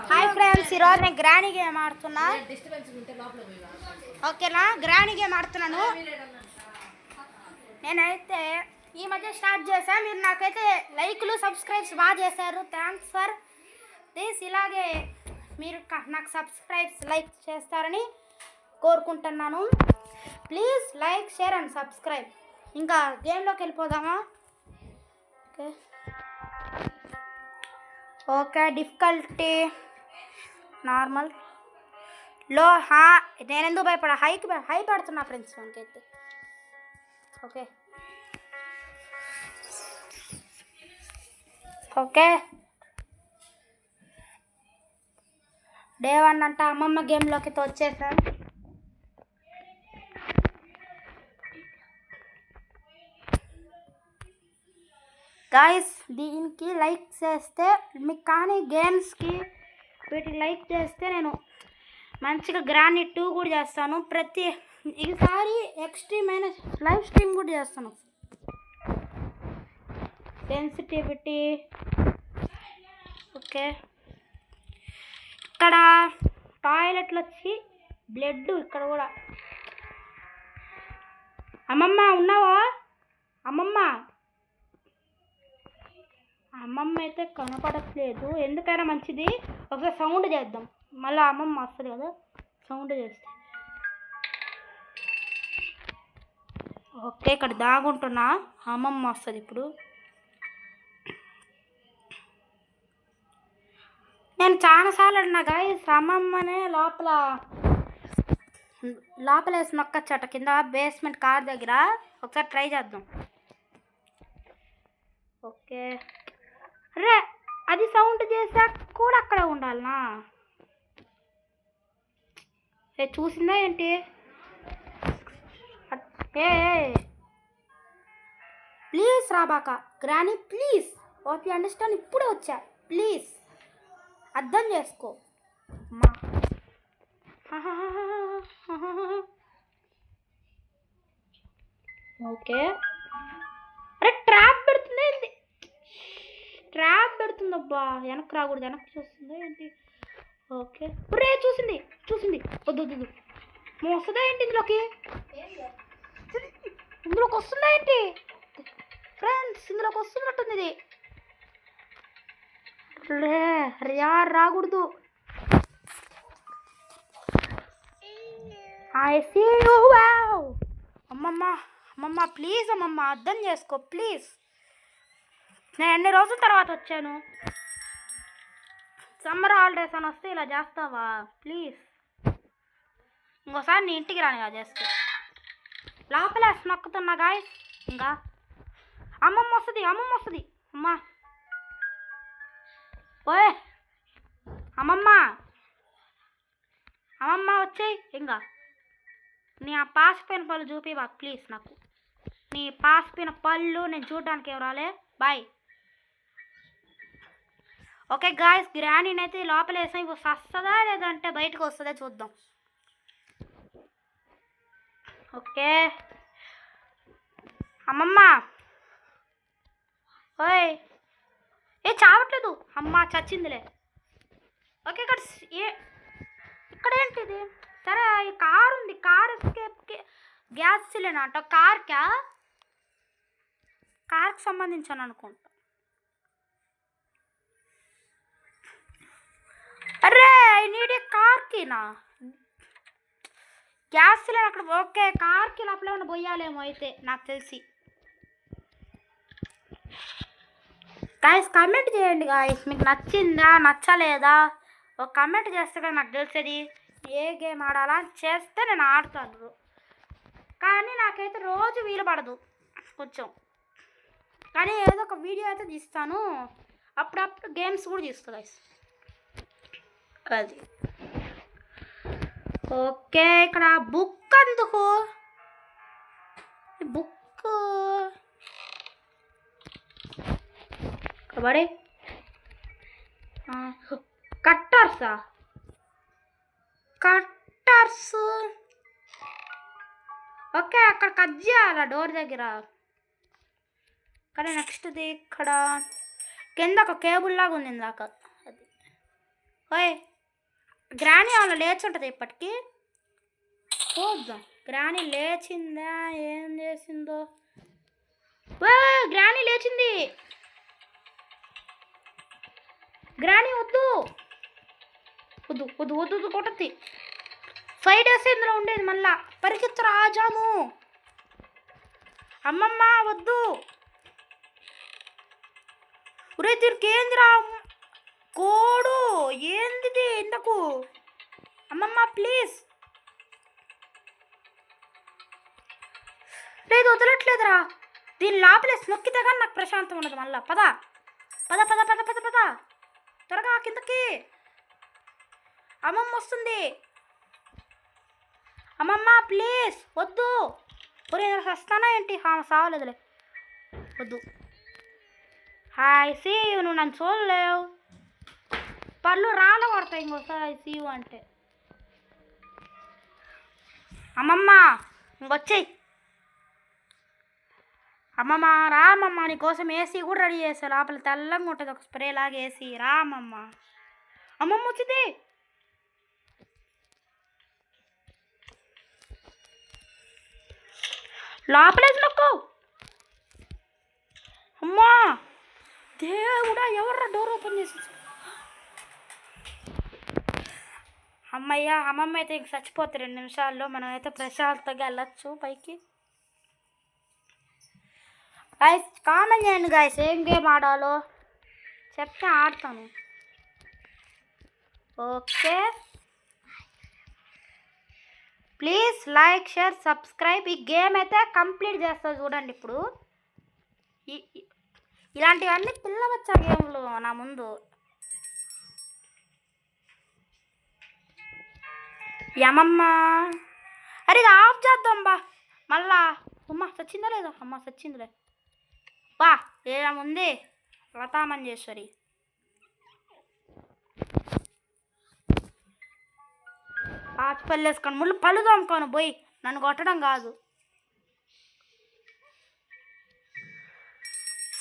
Hi friends, ఈరోజు నేను granny game ఆడుతున్నా. ఓకేనా, గ్రానీ గేమ్ ఆడుతున్నాను. నేనైతే ఈ మధ్య స్టార్ట్ చేశాను. మీరు నాకైతే లైక్లు సబ్స్క్రైబ్స్ బాగా చేశారు. Thanks for this. ఇలాగే మీరు నాకు సబ్స్క్రైబ్స్ లైక్ చేస్తారని కోరుకుంటున్నాను. Please like, share and subscribe. ఇంకా గేమ్లోకి వెళ్ళిపోదామా? ఓకే ఓకే, డిఫికల్టీ నార్మల్, లో. నేను ఎందుకు భయపడా? హై పడుతున్నా ఫ్రెండ్స్ మనకైతే. ఓకే ఓకే, డే 1 అంట. అమ్మమ్మ గేమ్లోకి వచ్చేసాను. గాయస్, దీనికి లైక్ చేస్తే మీకు, కానీ గేమ్స్కి వీటికి లైక్ చేస్తే నేను మంచిగా గ్రానీ 2 కూడా చేస్తాను. ఈసారి ఎక్స్ట్రీమ్ అయిన లైవ్ స్ట్రీమ్ కూడా చేస్తాను. Sensitivity okay. ఇక్కడ టాయిలెట్లు వచ్చి బ్లడ్. ఇక్కడ కూడా అమ్మమ్మ ఉన్నావా? అమ్మమ్మ అయితే కనపడట్లేదు. ఎందుకైనా మంచిది ఒకసారి సౌండ్ చేద్దాం. మళ్ళీ అమ్మమ్మ వస్తుంది కదా, సౌండ్ చేస్తే. ఓకే, ఇక్కడ దాగుంటున్నా. అమ్మమ్మ వస్తుంది ఇప్పుడు. నేను చాలాసార్లు అన్నా గాయస్, అమ్మమ్మనే లోపల వేసి నొక్కచ్చట కింద బేస్మెంట్ కార్ దగ్గర. ఒకసారి ట్రై చేద్దాం. ఓకే, రే అది సౌండ్ చేసాక కూడా అక్కడ ఉండాలనా? చూసిందా ఏంటి? ప్లీజ్ రాబాక గ్రానీ, ప్లీజ్. Okay, understand. ఇప్పుడే వచ్చా. ప్లీజ్ అర్థం చేసుకో అమ్మా. ఓకే, అరే ట్రాప్ పెడుతుందబ్బా. వెనక్కి రాకూడదు, వెనక్కి చూస్తుందా ఏంటి? ఓకే, రే చూసింది. వద్దు వస్తుందా ఏంటి? ఇందులోకి వస్తుందా ఏంటి ఫ్రెండ్స్? ఇందులోకి వస్తున్నట్టుంది ఇది. రాకూడదు. I see you. అమ్మమ్మ ప్లీజ్, అమ్మమ్మ అర్థం చేసుకో ప్లీజ్. నేను ఎన్ని రోజుల తర్వాత వచ్చాను. సమ్మర్ హాలిడేస్ అని వస్తే ఇలా చేస్తావా? ప్లీజ్ ఇంకోసారి నీ ఇంటికి రాని కదా చేస్తే. లోపల నొక్కుతున్నా గాయస్. ఇంకా అమ్మమ్మ వస్తుంది. అమ్మా ఓయ్ అమ్మమ్మ వచ్చేయి. ఇంకా నీ ఆ పాసిపోయిన పళ్ళు చూపి బాగా ప్లీజ్. నాకు నీ పాసిపోయిన పళ్ళు నేను చూడడానికి ఏం రాలే. బాయ్. ఓకే గాయస్, గ్రానీని అయితే లోపల వేసాం. ఇప్పుడు వస్తుందా లేదంటే బయటకు వస్తుందా చూద్దాం. ఓకే అమ్మమ్మ ఓయ్, చావట్లేదు. అమ్మ చచ్చిందిలే. ఓకే, ఇక్కడ ఏంటిది? సరే, ఈ కార్ ఉంది. కార్ ఎస్కేప్కి గ్యాస్ సిలిండర్ అంట. కార్కి సంబంధించాను అనుకుంటా. అరే ఐ నీడ్ ఏ కార్కినా గ్యాస్ సిలిండర్ అక్కడ. ఓకే, కార్కి లోపల ఏమైనా పోయాలేమో అయితే నాకు తెలిసి. గాయస్ కమెంట్ చేయండి గాయస్, మీకు నచ్చిందా నచ్చలేదా? ఒక కమెంట్ చేస్తే కదా నాకు తెలిసేది ఏ గేమ్ ఆడాలా. చేస్తే నేను ఆడతాను, కానీ నాకైతే రోజు వీలు పడదు కొంచెం. కానీ ఏదో ఒక వీడియో అయితే తీస్తాను. అప్పుడప్పుడు గేమ్స్ కూడా తీస్తాను గాయస్. అది ఓకే. ఇక్కడ బుక్ అందుకు బుక్ కబడే కట్టర్స్ ఓకే, అక్కడ కట్ చేయాలా డోర్ దగ్గర. కానీ నెక్స్ట్ది ఇక్కడ కింద ఒక కేబుల్ లాగా ఉంది ఇందాక. అది ఓయ్ గ్రానీ ఏమైనా లేచి ఉంటుంది ఇప్పటికి. చూద్దాం గ్రానీ లేచిందా ఏం చేసిందో. గ్రానీ లేచింది. గ్రానీ వద్దు వద్దు వద్దు వద్దు వద్దు కొట్టద్ది. 5 days ఇందులో ఉండేది మళ్ళా. పరిగెత్తు రాజాము. అమ్మమ్మ వద్దు. ఒరే దీనికి ఏందిరా కోడు ఏంది ఇంతకు. అమ్మమ్మ ప్లీజ్. లేదు వదలట్లేదురా. దీని లోపలేసి నొక్కితే కానీ నాకు ప్రశాంతం ఉండదు మళ్ళా. పద పద పద పద పద పద త్వరగా కిందకి. అమ్మమ్మ వస్తుంది. అమ్మమ్మ ప్లీజ్ వద్దు. ఒరే వస్తానా ఏంటి. సావలేదులే వద్దు. హాయ్ సీ నువ్వు నన్ను చూడలేవు. పళ్ళు రాళ్ళ కొడతాయి ఇంకోసారి సీ అంటే. అమ్మమ్మ ఇంకొచ్చేయి. అమ్మమ్మ రామమ్మ నీకోసం ఏసీ కూడా రెడీ చేస్తా. లోపల తెల్లంగా ఉంటుంది ఒక స్ప్రే లాగా ఏసీ. రామమ్మ. అమ్మమ్మ వచ్చింది. లోపలేసి నొక్కు. అమ్మా దేవుడా ఎవర్రా డోర్ ఓపెన్ చేసి. అమ్మయ్య అమ్మమ్మ అయితే ఇంక చచ్చిపోతే 2 నిమిషాల్లో. మనం అయితే ప్రశాంతంగా వెళ్ళచ్చు పైకి. గాయస్ కామెంట్ చేయండి గాయస్ ఏం గేమ్ ఆడాలో చెప్తే ఆడతాను. Okay please like share subscribe. ఈ గేమ్ అయితే కంప్లీట్ చేస్తా చూడండి. ఇప్పుడు ఇలాంటివన్నీ పిల్లవచ్చా గేమ్లు నా ముందు. యమమ్మ అరే ఇది ఆఫ్ చేద్దాం బా మళ్ళా. అమ్మ చచ్చిందా లేదా. అమ్మ చచ్చిందిలే బా. ఏముంది లతా మంగేశ్వరి. ఆచిపల్లి వేసుకొని ముళ్ళు పళ్ళు తోముకోను పోయి. నన్ను కొట్టడం కాదు.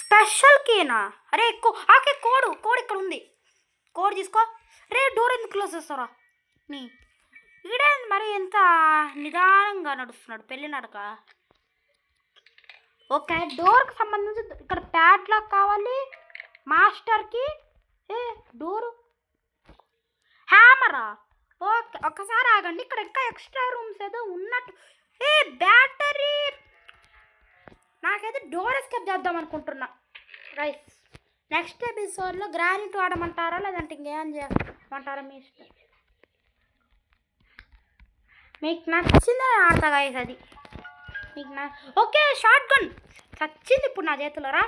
స్పెషల్ కీనా. అరే ఆకే కోడు ఇక్కడ ఉంది. కోడ్ తీసుకో. రే డోర్ ఎందుకు క్లోజ్ చేస్తారా నీ. ఈడే మరి ఎంత నిదానంగా నడుస్తున్నాడు పెళ్ళి నడక. ఓకే డోర్కి సంబంధించి ఇక్కడ ప్యాడ్ లాక్ కావాలి మాస్టర్కి. డోరు హ్యామరా. ఓకే ఒక్కసారి ఆగండి. ఇక్కడ ఇంకా ఎక్స్ట్రా రూమ్స్ ఏదో ఉన్నట్టు. బ్యాటరీ నాకైతే డోర్ ఎస్కేప్ చేద్దాం అనుకుంటున్నా. రైస్ నెక్స్ట్ ఎపిసోడ్లో గ్రానైట్ వాడమంటారా లేదంటే ఇంకేం చేయమంటారా మీ ఇష్టం. మీకు నచ్చిందే ఆడతా గాయస్. అది మీకు ఓకే షార్ట్ గన్ చచ్చింది ఇప్పుడు నా చేతిలో. రా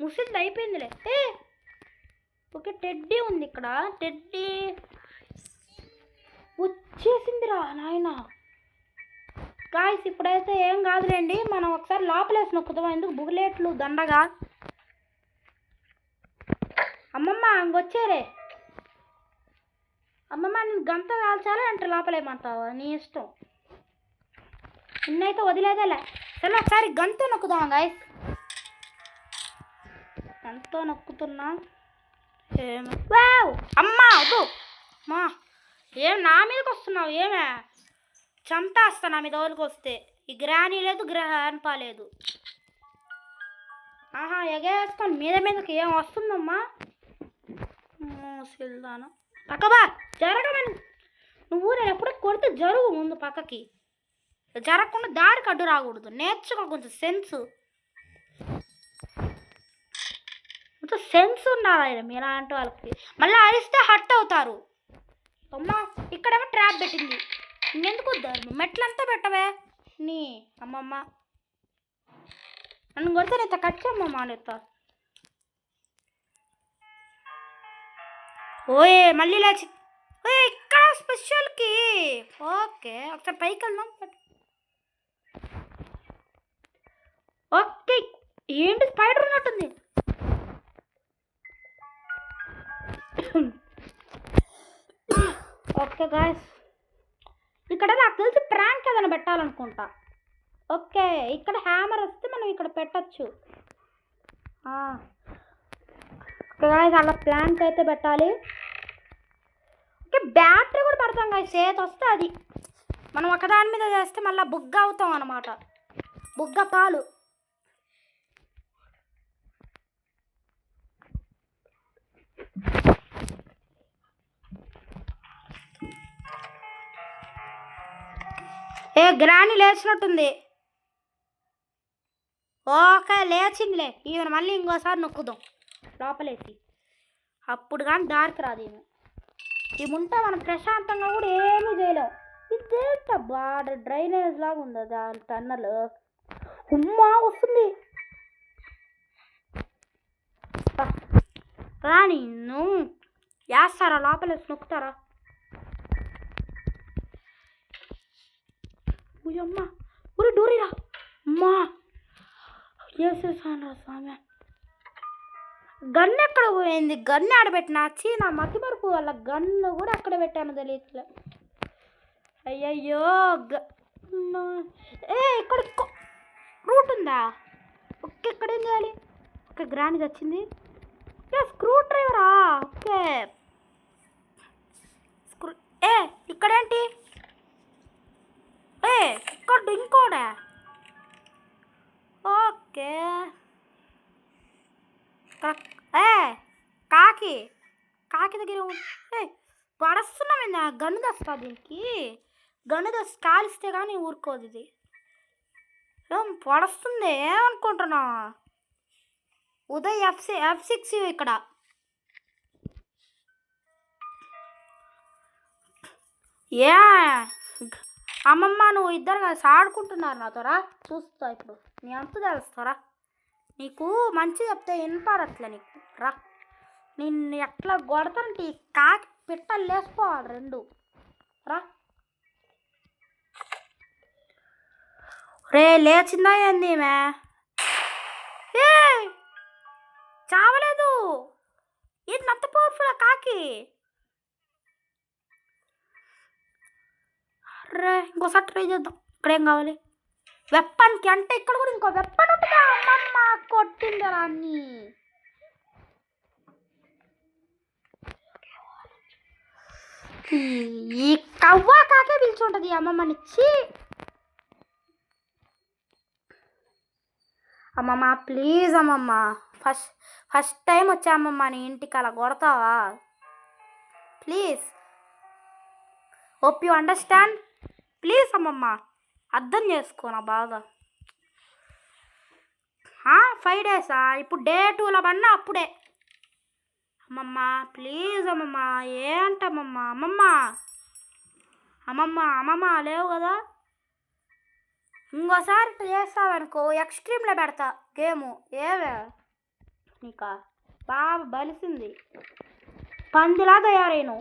ముసిద్ది అయిపోయిందిలే. ఓకే టెడ్డీ ఉంది ఇక్కడ. టెడ్డీ వచ్చేసిందిరా నాయన. గాయస్ ఇప్పుడైతే ఏం కాదులేండి. మనం ఒకసారి లోపలేసి నొక్కుతాం. ఎందుకు బుగులేట్లు దండగా. అమ్మమ్మ ఇంకొచ్చేరే. అమ్మమ్మ నేను గంత కాల్చాలా అంటే లోపలేమంటావా నీ ఇష్టం. నిన్నైతే వదిలేదేలే. సరే ఒకసారి గంతో నొక్కుదాం గాయస్. గంతో నొక్కుతున్నా. అమ్మా వద్దు మా. ఏం నా మీదకి వస్తున్నావు. ఏమే చంపేస్తా నా మీద వదిలికి వస్తే. ఈ గ్రానీ లేదు గ్రహణపా లేదు. ఆహా ఎగేసుకొని మీదకి ఏం వస్తుందమ్మా. సిల్దాను పక్కబా జరగమని. నువ్వు నేను ఎప్పుడో కొడితే జరుగు ముందు పక్కకి. జరగకుండా దారికి అడ్డు రాకూడదు. నేర్చుకో కొంచెం సెన్స్. కొంచెం సెన్స్ ఉండాలి మీలాంటి వాళ్ళకి. మళ్ళీ అరిస్తే హట్ అవుతారు. అమ్మా ఇక్కడేమో ట్రాప్ పెట్టింది. ఇంకెందుకు వద్దారు మెట్లంతా పెట్టవే నీ అమ్మమ్మ. నన్ను కొడితే నేను కచ్చమ్మమ్మ నెత్తా. ఓయే మళ్ళీ లేచి. ఓయే ఇక్కడ స్పెషల్కి. ఓకే ఒకసారి పైకి వెళ్దాం. ఓకే ఏంటి స్పైడర్ ఉన్నట్టుంది. ఓకే గాయస్ ఇక్కడ నాకు తెలిసి ప్రాంక్ ఏదైనా పెట్టాలనుకుంటా. ఓకే ఇక్కడ హ్యామర్ వస్తే మనం ఇక్కడ పెట్టచ్చు. అలా ప్లాంట్ అయితే పెట్టాలి. ఓకే, బ్యాటరీ కూడా పెడతాం గాయస్. చేతి వస్తే అది మనం ఒకదాని మీద చేస్తే మళ్ళీ బుగ్గ అవుతాం అన్నమాట. బుగ్గ పాలు. గ్రాని లేచినట్టుంది. ఓకే, లేచిందిలే. ఈవెన మళ్ళీ ఇంకోసారి నొక్కుదాం లోపలేసి. అప్పుడు కానీ డార్క్ రాదు. ఇవి ఉంటే మనం ప్రశాంతంగా కూడా ఏమీ చేయలేం. ఇదేంటబ్బా డ్రైనేజ్ లాగా ఉంది దాని టన్నల్. ఉమ్మా వస్తుంది. రాని నువ్వు వేస్తారా లోపలేసి నొక్కుతారా? అమ్మా ఊరి డూరిరా అమ్మా వేసేసాను స్వామి. గన్ను ఎక్కడ పోయింది? గన్ను ఆడబెట్టినా నా మతి మరుపు వల్ల గన్ను కూడా ఎక్కడ పెట్టాను తెలియట్లే. అయ్యయ్యో ఇక్కడ రూట్ ఉందా? ఓకే, ఇక్కడ ఏం చేయాలి? ఓకే, గ్రాండ్ వచ్చింది. స్క్రూ డ్రైవరా? ఓకే, ఇక్కడేంటి? ఇక్కడ ఇంకోడా? ఓకే, కాకి దగ్గర పడస్తున్నామైంది. గన్ను తెస్తా దీనికి. గన్ను తెస్తా కాలిస్తే కానీ ఊరుకోదు ఇది. ఏం పడస్తుంది ఏమనుకుంటున్నా? ఉదయ్ F6 ఇక్కడ. అమ్మమ్మ నువ్వు ఇద్దరు కలిసి ఆడుకుంటున్నారు నాతోరా. చూస్తా ఇప్పుడు నీ అంత తెలుస్తారా. నీకు మంచి చెప్తే వినపడట్లే నీకు. రా, నిన్ను ఎట్లా కొడతానంటే ఈ కాకి పిట్టలు లేసిపోవాలి రెండు. రా రే, లేచిందా ఏంది? చావలేదు. ఇది అంత పవర్ఫుల్ కాకి. రే, ఇంకోసారి ట్రై చేద్దాం. ఇక్కడ ఏం కావాలి? వెప్పన్కి అంటే ఇక్కడ కూడా ఇంకో వెప్పన్ ఉంటుందా? అమ్మమ్మ కొట్టింది రాన్ని. ఈ కవ్వ కాకే పిలుచుంటది అమ్మమ్మనిచ్చి. అమ్మమ్మ ప్లీజ్ అమ్మమ్మ, ఫస్ట్ టైం వచ్చా అమ్మమ్మ నీ ఇంటికి అలా కొడతావా? Please, hope you understand. Please అమ్మమ్మ అర్థం చేసుకో నా బాగా. 5 days ఇప్పుడు Day 2లో పడినా అప్పుడే. అమ్మమ్మ ప్లీజ్ అమ్మమ్మ ఏంటమ్మమ్మ? అమ్మమ్మ అమ్మమ్మ అమ్మమ్మ లేవు కదా. ఇంకోసారి చేస్తావనుకో ఎక్స్ట్రీమ్లో పెడతా గేము. ఏవే నీకా బాగా బలిసింది. పందిలా తయారైను.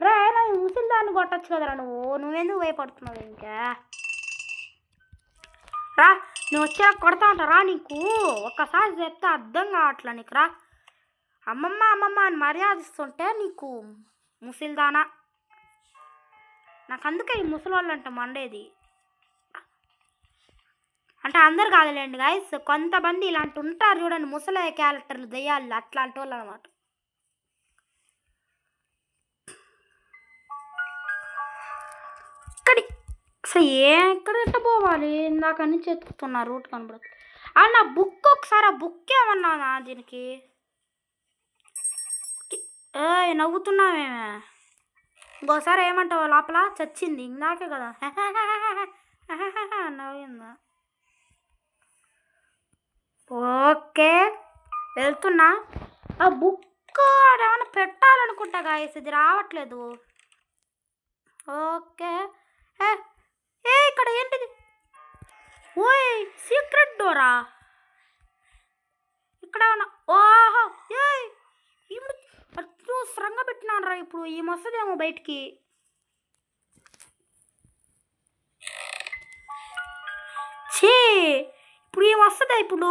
రే, ముసిల్దాన్ని కొట్టచ్చు కదరా నువ్వెందుకు భయపడుతున్నావు? ఇంకా రా, నువ్వు వచ్చా కొడతా ఉంటారా? నీకు ఒక్కసారి చెప్తే అర్థం కావట్లా నీకు. రా, అమ్మమ్మ అమ్మమ్మ అని మర్యాదిస్తుంటే నీకు ముసిల్దానా. నాకు అందుకే ఈ ముసలోళ్ళు అంటే మండేది. అంటే అందరు కాదులేండి గైస్, కొంతమంది ఇలాంటి ఉంటారు చూడండి, ముసలి క్యారెక్టర్లు దెయ్యాలి అట్లాంటి వాళ్ళు అనమాట. అసలు ఎక్కడ పోవాలి? ఇందాక నుంచి ఎత్తుకుతున్నా రూట్ కనబడుతుంది. నా బుక్ ఒకసారి ఆ బుక్ ఏమన్నా దీనికి నవ్వుతున్నామేమే. ఇంకోసారి ఏమంటావు? లోపల చచ్చింది ఇందాకే కదా నవ్విందా? ఓకే, వెళ్తున్నా. ఆ బుక్ ఏమైనా పెట్టాలనుకుంటా గాయస్, ఇది రావట్లేదు. ఓకే, ఇక్కడ ఏంటిది? ఓయ్ సీక్రెట్ డోరా ఇక్కడ. ఓహో, సరంగా పెట్టినాను రా. ఇప్పుడు ఈ వస్తుందేమో బయటికి. ఇప్పుడు ఏం వస్తుందా? ఇప్పుడు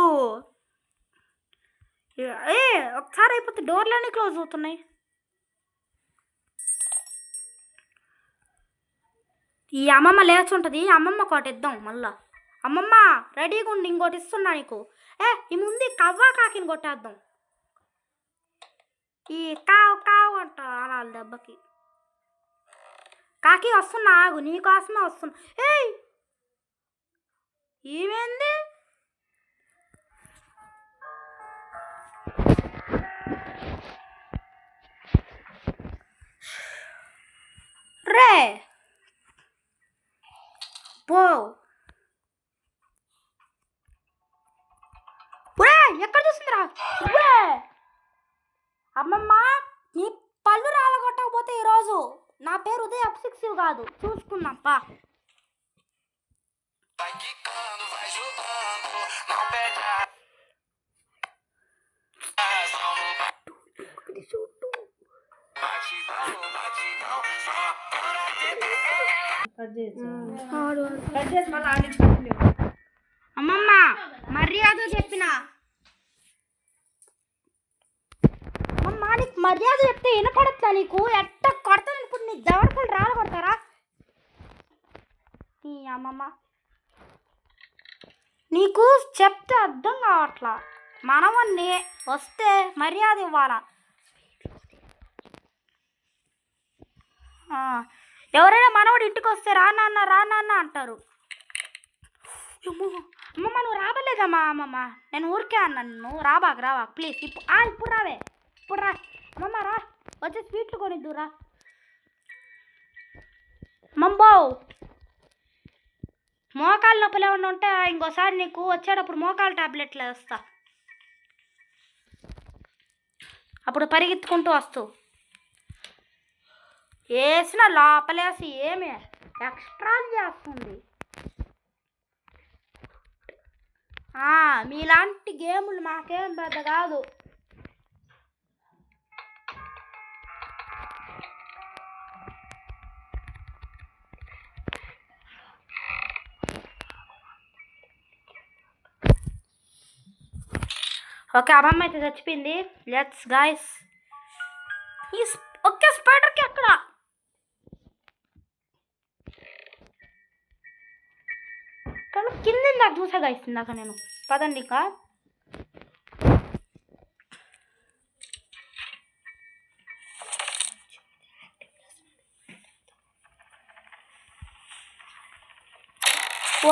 ఒకసారి అయిపోతే డోర్లన్నీ క్లోజ్ అవుతున్నాయి. ఈ అమ్మమ్మ లేచుంటుంది. అమ్మమ్మ ఒకటి ఇద్దాం మళ్ళా. అమ్మమ్మ రెడీగా ఉండి ఇంకోటి ఇస్తున్నా నీకు. ఈ ముందు కవ్వా కాకిని కొట్టేద్దాం. ఈ కావు కావు అంట అనాలి దెబ్బకి. కాకి వస్తున్నా, ఆగు, నీకోసమే వస్తున్నా. ఏయ్ ఏమైంది? రే పో. ఎక్కడ చూస్తుందిరా? అమ్మమ్మ, నీ పళ్ళు రాలగొట్టకపోతే ఈరోజు నా పేరు ఉదయ్ అప్సిక్సివ్ కాదు. చూసుకున్నాంపా. అమ్మమ్మ మర్యాద చెప్పిన. అమ్మమ్మ నీకు మర్యాద చెప్తే వినపడతా? నీకు ఎట్ట కొడతాను ఇప్పుడు. నీ దవడకలు రాలు కొడతారా? నీ అమ్మమ్మ నీకు చెప్తే అర్థం కావట్లా. మనవన్ని వస్తే మర్యాద ఇవ్వాలా. ఎవరైనా మనవాడు ఇంటికి వస్తే రానాన్న అంటారు. అమ్మమ్మ నువ్వు రాబలేదమ్మా. అమ్మమ్మ నేను ఊరికే అన్నాను, నువ్వు రాబాక ప్లీజ్. ఇప్పుడు రావే, ఇప్పుడు రా అమ్మమ్మ, రా వచ్చే స్వీట్లు కొనిద్దురా. మంబో మోకాలు నొప్పులు ఏమన్నా ఉంటే ఇంకోసారి నీకు వచ్చేటప్పుడు మోకాలు టాబ్లెట్లు వేస్తా. అప్పుడు పరిగెత్తుకుంటూ వస్తావు. వేసిన లోపలేసి ఏమి ఎక్స్ట్రా చేస్తుంది. మీలాంటి గేములు మాకేం పెద్ద కాదు. ఓకే, అమ్మమ్మ అయితే చచ్చిపోయింది. Let's guys. ఓకే, స్పైడర్కి అక్కడ కింద నాకు చూసా గైస్ ఇందాక నేను. పదండి ఇక.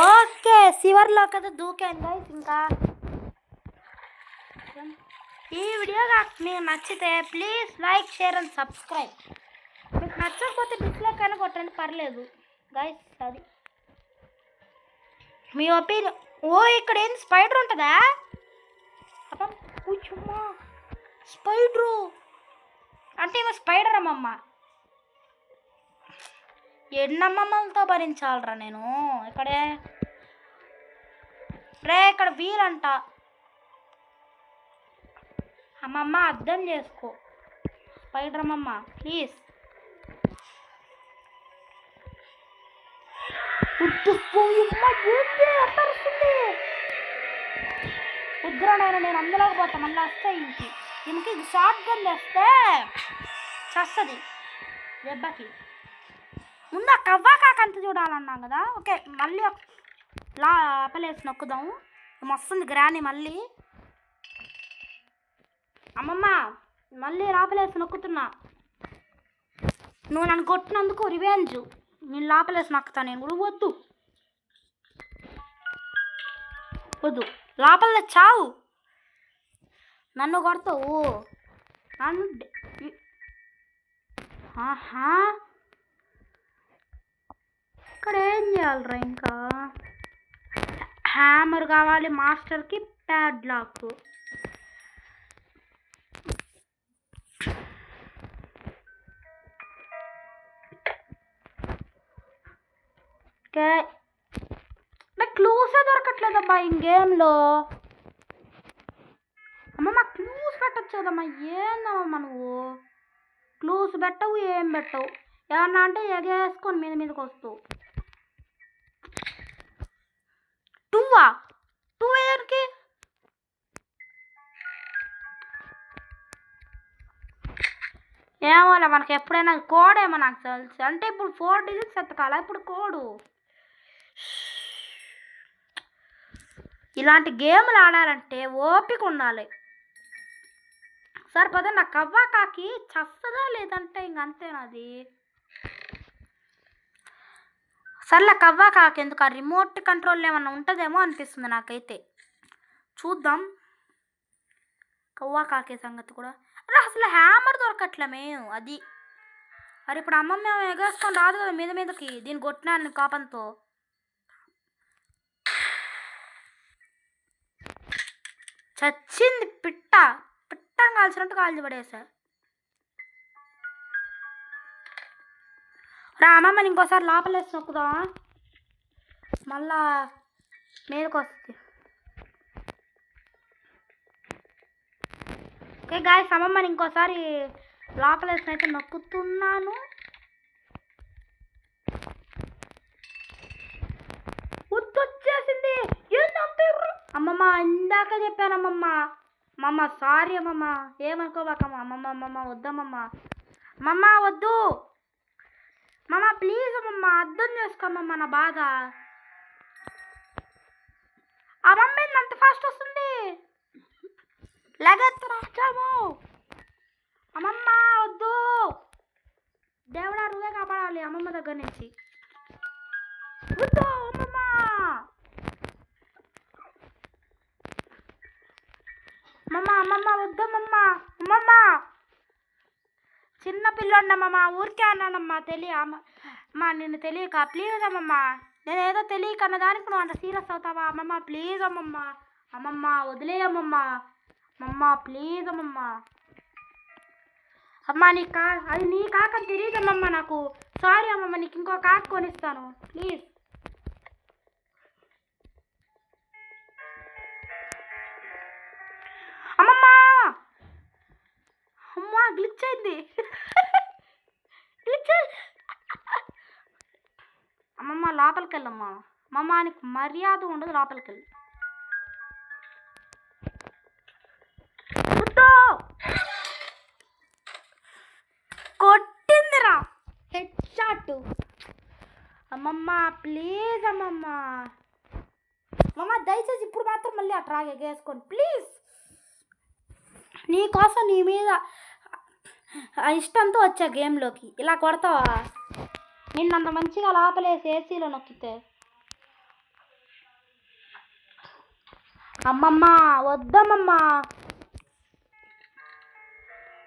ఓకే, చివర్లోకి అయితే దూకాను గైస్. ఇంకా ఈ వీడియో మీకు నచ్చితే please like, share and subscribe. మీకు నచ్చకపోతే డిస్లైక్ అయినా కొట్టండి, పర్లేదు గైస్. అది మీ ఒపీనియన్. ఇక్కడ ఏంది స్పైడర్ ఉంటుందా? కూర్చుమ్మా, స్పైడరు అంటే ఏమో స్పైడర్ అమ్మమ్మ. ఎన్నమ్మమ్మలతో భరించాలరా నేను. ఇక్కడ వీలంట. అమ్మమ్మ అర్థం చేసుకో, స్పైడర్ అమ్మమ్మ ప్లీజ్. ఉద్రనైనా నేను అందులోకి పోతా. మళ్ళీ వస్తే ఇంటికి షార్ట్ గన్ వేస్తే చస్తుంది దెబ్బకి. ముందు కవ్వా కాకంత చూడాలన్నాం కదా. ఓకే, మళ్ళీ లోపలేసి నొక్కుదాం. వస్తుంది గ్రాని మళ్ళీ. అమ్మమ్మ మళ్ళీ లోపలేసి నొక్కుతున్నా. నువ్వు నన్ను కొట్టినందుకు రివెంజ్. నేను లోపలేసి నొక్కుతా. నేను కూడా వద్దు లోపల చావు. నన్ను కొడతావు. నన్ను ఇక్కడ ఏం చేయాలరా? ఇంకా హ్యామర్ కావాలి మాస్టర్కి, ప్యాడ్ లాక్. ఓకే, నాకు క్లూసే దొరకట్లేదమ్మా ఈ గేమ్లో. అమ్మమ్మ క్లూస్ పెట్టచ్చు కదమ్మా. ఏందమ్మా నువ్వు క్లూస్ పెట్టవు, ఏం పెట్టవు. ఏమన్నా అంటే ఎగేసుకొని మీదకి వస్తావు. టూ ఏంటి? ఏమోలే, మనకి ఎప్పుడైనా కోడ్ ఏమో నాకు తెలుసు. అంటే ఇప్పుడు 4 డిజిట్స్ ఎత్తకాల ఇప్పుడు కోడు. ఇలాంటి గేమ్లు ఆడాలంటే ఓపిక ఉండాలి. సరిపోతే నా కవ్వా కాకి చస్తదా లేదంటే ఇంకంతేనది. సర్లే కవ్వా కాకి ఎందుకు, ఆ రిమోట్ కంట్రోల్ ఏమన్నా ఉంటుందేమో అనిపిస్తుంది నాకైతే. చూద్దాం కవ్వా కాకి సంగతి కూడా. అరే అసలు హ్యామర్ దొరకట్లే మేము, అది. అరే ఇప్పుడు అమ్మమ్మ ఎగేసుకొని రాదు కదా మీద మీదకి, దీన్ని కొట్టినాను కాపంతో. చచ్చింది పిట్టని కాల్చినట్టు కాల్చి పడేసా. రా అమ్మమ్మని ఇంకోసారి లోపలేసి నొక్కుదామా, మళ్ళా మీదకి వస్తుంది. ఓకే గాయ్స్, అమ్మమ్మని ఇంకోసారి లోపలేసిన అయితే నొక్కుతున్నాను. వచ్చేసింది. అమ్మమ్మ ఇందాక చెప్పానమ్మమ్మ. అమ్మమ్మ సారీ అమ్మమ్మ, ఏమనుకోబాకమ్మ. అమ్మమ్మ వద్దమ్మమ్మ, అమ్మమ్మ వద్దు అమ్మమ్మ, ప్లీజ్ అమ్మమ్మ అర్థం చేసుకోమ్మమ్మ నా బాధ. అమ్మమ్మ అంత ఫాస్ట్ వస్తుంది, లగెత్తరాచాము. అమ్మమ్మ వద్దు, దేవుడా నువ్వే కాపాడాలి అమ్మమ్మ దగ్గర నుంచి. వద్దు అమ్మమ్మ. అమ్మమ్మ వద్దమ్మమ్మ. అమ్మమ్మ చిన్న పిల్లోడినమ్మమ్మ, ఊరికే అన్నానమ్మా, అమ్మా నిన్ను తెలియక. ప్లీజ్ అమ్మమ్మ, నేనేదో తెలియక అన్నదానికి నువ్వు అంత సీరియస్ అవుతావా అమ్మమ్మ? ప్లీజ్ అమ్మమ్మ. అమ్మమ్మ వదిలేయమ్మమ్మ. అమ్మమ్మ ప్లీజ్ అమ్మమ్మ. అమ్మ అది నీ కాక తెలియదమ్మమ్మ నాకు. సారీ అమ్మమ్మ, నీకు ఇంకో కాక కొనిస్తాను ప్లీజ్. అమ్మమ్మ అమ్మ గ్లిచ్ అయింది. అమ్మమ్మ లోపలికి వెళ్ళమ్మా. అమ్మమ్మ నీకు మర్యాద ఉండదు, లోపలికి వెళ్ళి. కొట్టిందిరా హెడ్ షాట్. అమ్మమ్మ ప్లీజ్ అమ్మమ్మ. అమ్మమ్మ దయచేసి ఇప్పుడు మాత్రం మళ్ళీ అట్రాగే వేసుకోండి ప్లీజ్. నీకోసం నీ మీద ఇష్టంతో వచ్చా గేమ్లోకి, ఇలా కొడతావా? నిన్నంత మంచిగా లోపలేసి ఏసీలో నొక్కితే. అమ్మమ్మ వద్దమ్మమ్మ.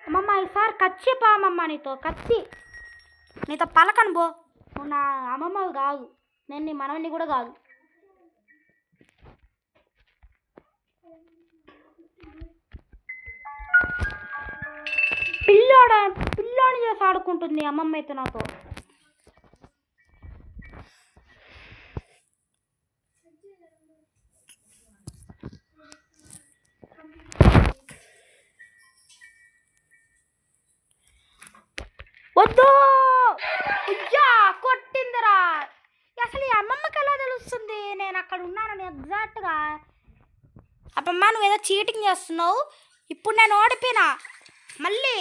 అమ్మమ్మ ఈసారి కచ్చి పామమ్మ, నీతో పలకను బో. నువ్వు నా అమ్మమ్మవి కాదు, నేను నీ మనవని కూడా కాదు. పిల్లోని చేసి ఆడుకుంటుంది అమ్మమ్మ అయితే నాతో. వద్దు కొట్టిందిరా. అసలు ఈ అమ్మమ్మకి ఎలా తెలుస్తుంది నేను అక్కడ ఉన్నానని ఎగ్జాక్ట్గా? అమ్మమ్మ నువ్వేదో చీటింగ్ చేస్తున్నావు. ఇప్పుడు నేను ఓడిపోయినా మళ్ళీ.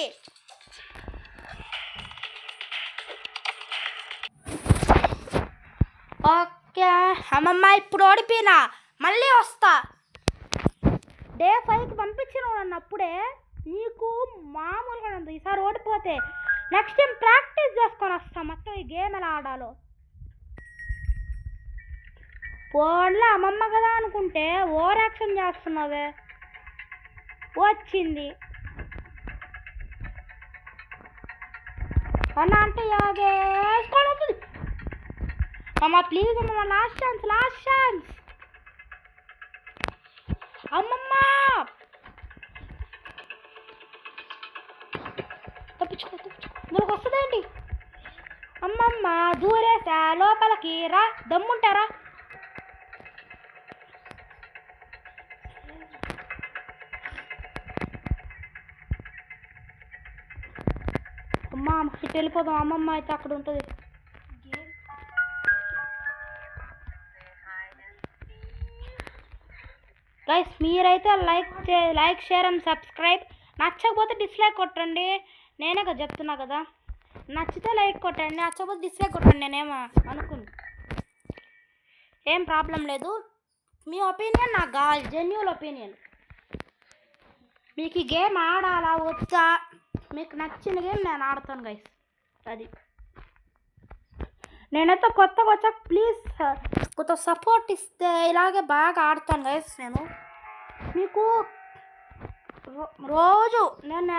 ఓకే అమ్మమ్మ ఇప్పుడు ఓడిపోయినా, మళ్ళీ వస్తా. డే 5కి పంపించిన అన్నప్పుడే నీకు మామూలుగా ఉంది. ఈసారి ఓడిపోతే నెక్స్ట్ టైం ప్రాక్టీస్ చేసుకొని వస్తా మొత్తం ఈ గేమ్ ఎలా ఆడాలో. ఫోన్లో అమ్మమ్మ కదా అనుకుంటే ఓవర్ యాక్షన్ చేస్తున్నావే. వచ్చింది అన్న అంటే అమ్మ ప్లీజ్ అమ్మమ్మ, లాస్ట్ ఛాన్స్. అమ్మమ్మ తప్పించుకో నువ్వు వస్తుందేంటి? అమ్మమ్మ దూరేసా లోపలికి రా, దమ్ముంటారా? అమ్మ ఇటు వెళ్ళిపోదాం, అమ్మమ్మ అయితే అక్కడ ఉంటుంది. గైస్ మీరైతే లైక్ షేర్ అండ్ సబ్స్క్రైబ్. నచ్చకపోతే డిస్లైక్ కొట్టండి, నేనే కదా చెప్తున్నా కదా. నచ్చితే లైక్ కొట్టండి, నచ్చకపోతే డిస్లైక్ కొట్టండి. నేనేమో అనుకున్నా, ఏం ప్రాబ్లం లేదు. మీ ఒపీనియన్ నాకు కావాలి, జెన్యున్ ఒపీనియన్. మీకు ఈ గేమ్ ఆడాలా వద్దా, మీకు నచ్చిన గేమ్ నేను ఆడతాను గైస్. అది నేనైతే కొత్తగా వచ్చాక ప్లీజ్ కొంచెం సపోర్ట్ ఇస్తే ఇలాగే బాగా ఆడతాను గైస్. నేను మీకు రోజు నేను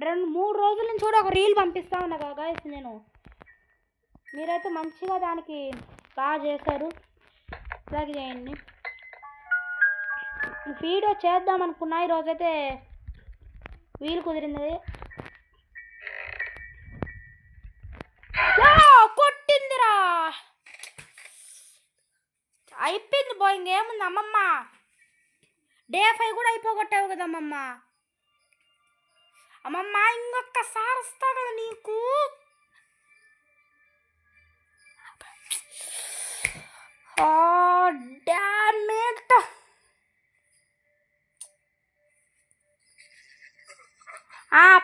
2-3 రోజుల నుంచి కూడా ఒక రీల్ పంపిస్తా ఉన్నా కదా గైస్. నేను మీరైతే మంచిగా దానికి బాగా చేశారు, ఇలాగే చేయండి. వీడియో చేద్దాం అనుకున్నా, ఈరోజైతే వీలు కుదిరింది. కొట్టిందిరా, అయిపోయింది బో, ఇంకేముంది అమ్మమ్మ. డే 5 కూడా అయిపోగొట్టావు కదా అమ్మమ్మ. అమ్మమ్మ ఇంకొకసారి వస్తా కదా నీకు. డామేట్.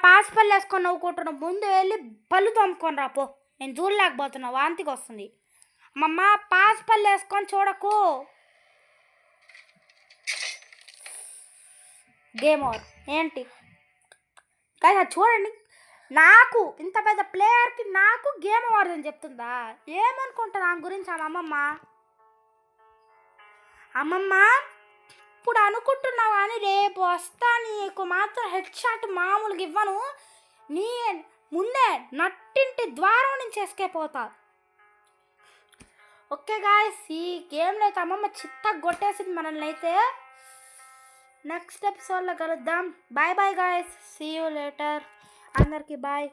పాస్ పళ్ళు వేసుకొని నవ్వుకుంటున్నావు, ముందు వెళ్ళి పళ్ళు తోముకొని రాపో. నేను చూడలేకపోతున్నా, వాంతికి వస్తుంది. అమ్మమ్మ పాస్ పళ్ళు వేసుకొని చూడకు. గేమ్ ఓవర్ ఏంటి కానీ అది చూడండి, నాకు ఇంత పెద్ద ప్లేయర్కి నాకు గేమ్ ఓవర్ అని చెప్తుందా? ఏమనుకుంటా నా గురించి అమ్మమ్మ. అమ్మమ్మ ఇప్పుడు అనుకుంటున్నావు కానీ రేపు వస్తా, నీకు మాత్రం హెడ్ షాట్ మామూలుగా ఇవ్వను. నీ ముందే నట్టింటి ద్వారం నుంచి ఎస్కేప్ అవుతా. ఓకే గాయస్, ఈ గేమ్లో అయితే అమ్మమ్మ చిత్తగా కొట్టేసింది మనల్ని. అయితే నెక్స్ట్ ఎపిసోడ్లో కలుద్దాం. Bye bye guys, see you later. అందరికీ బాయ్.